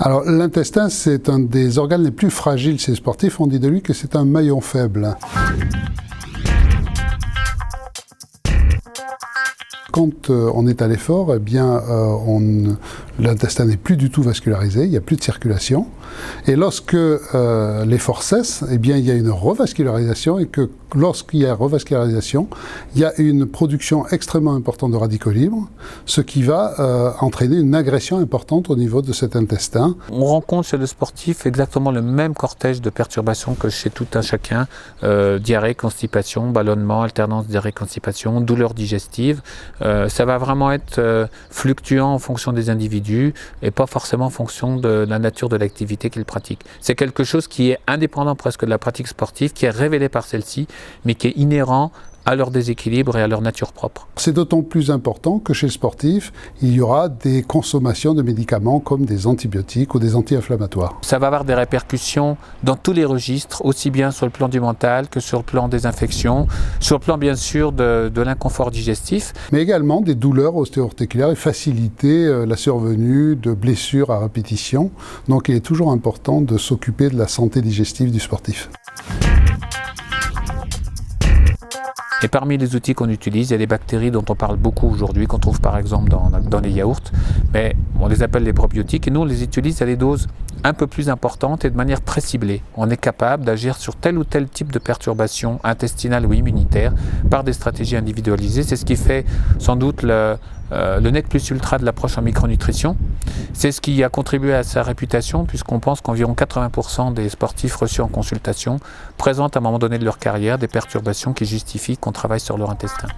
Alors l'intestin, c'est un des organes les plus fragiles chez les sportifs. On dit de lui que c'est un maillon faible. Quand on est à l'effort, eh bien, l'intestin n'est plus du tout vascularisé, il n'y a plus de circulation. Et lorsque l'effort cesse, eh bien, il y a une revascularisation, et que lorsqu'il y a revascularisation, il y a une production extrêmement importante de radicaux libres, ce qui va entraîner une agression importante au niveau de cet intestin. On rencontre chez le sportif exactement le même cortège de perturbations que chez tout un chacun. Diarrhée, constipation, ballonnement, alternance diarrhée-constipation, douleur digestive. Ça va vraiment être fluctuant en fonction des individus et pas forcément en fonction de la nature de l'activité qu'ils pratiquent. C'est quelque chose qui est indépendant presque de la pratique sportive, qui est révélé par celle-ci, mais qui est inhérent à leur déséquilibre et à leur nature propre. C'est d'autant plus important que chez le sportif, il y aura des consommations de médicaments comme des antibiotiques ou des anti-inflammatoires. Ça va avoir des répercussions dans tous les registres, aussi bien sur le plan du mental que sur le plan des infections, sur le plan bien sûr de l'inconfort digestif. Mais également des douleurs ostéo-articulaires et faciliter la survenue de blessures à répétition. Donc il est toujours important de s'occuper de la santé digestive du sportif. Et parmi les outils qu'on utilise, il y a des bactéries dont on parle beaucoup aujourd'hui, qu'on trouve par exemple dans les yaourts, mais on les appelle les probiotiques, et nous on les utilise à des doses un peu plus importantes et de manière très ciblée. On est capable d'agir sur tel ou tel type de perturbation intestinale ou immunitaire par des stratégies individualisées. C'est ce qui fait sans doute le nec plus ultra de l'approche en micronutrition. C'est ce qui a contribué à sa réputation, puisqu'on pense qu'environ 80% des sportifs reçus en consultation présentent à un moment donné de leur carrière des perturbations qui justifient qu'on travaille sur leur intestin.